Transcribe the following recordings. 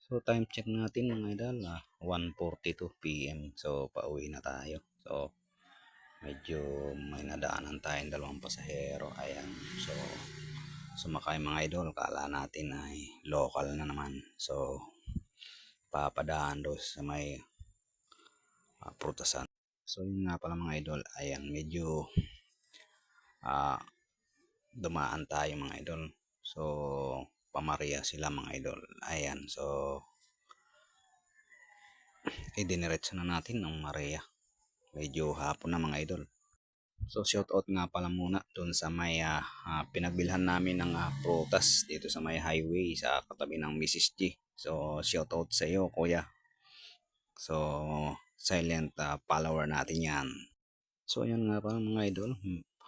So time check natin mga idol, 1:42 PM. So pauwi na tayo. So medyo may nadaanan tayong dalawang pasahero. Ayan. So sumakay mga idol. Kala natin ay local na naman. So papadaan doon sa may prutasan. So yun nga pala mga idol. Ayan, medyo ah, dumaan tayo mga idol. So pamaria sila mga idol. Ayan. So idiniretso na natin ng Maria. Medyo hapon na mga idol. So shout out nga pala muna doon sa may pinagbilhan namin ng prutas dito sa may highway sa katabi ng Mrs. G. So shout out sa iyo kuya. So silent follower natin yan. So ayan nga pala mga idol.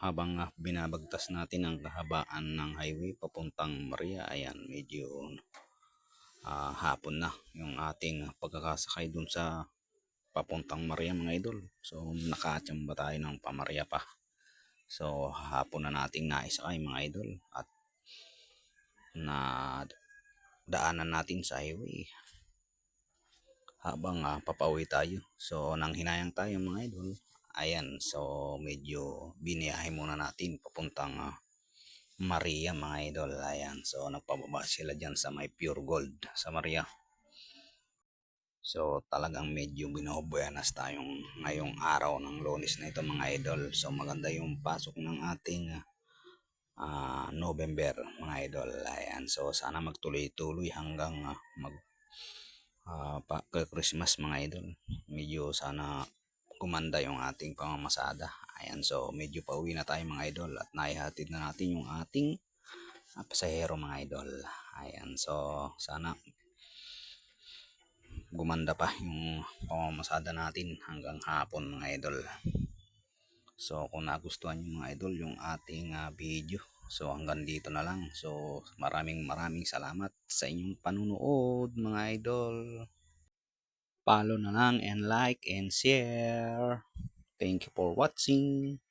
Habang binabagtas natin ang kahabaan ng highway papuntang Maria, ayan medyo hapon na yung ating pagkakasakay dun sa papuntang Maria mga idol. So nakatsamba tayo ng pamaria pa. So hapon na nating naisakay mga idol at na daanan natin sa highway habang papauwi tayo. So nang hinayang tayo mga idol, ayan, so medyo biniyahe muna natin papuntang Maria mga idol. Ayan, so nagpababa sila dyan sa may Pure Gold sa Maria. So talagang medyo binobuenas tayong ngayong araw ng Lunes na ito mga idol. So maganda yung pasok ng ating November mga idol. Ayan, so sana magtuloy-tuloy hanggang mag Christmas mga idol. Medyo sana gumanda yung ating pamamasada. Ayan, so medyo pauwi na tayo mga idol at naihatid na natin yung ating pasahero mga idol. Ayan, so sana gumanda pa yung pamamasada natin hanggang hapon mga idol. So kung nagustuhan nyo mga idol yung ating video, so hanggang dito na lang. So maraming salamat sa inyong panunood mga idol. Follow na lang and like and share. Thank you for watching.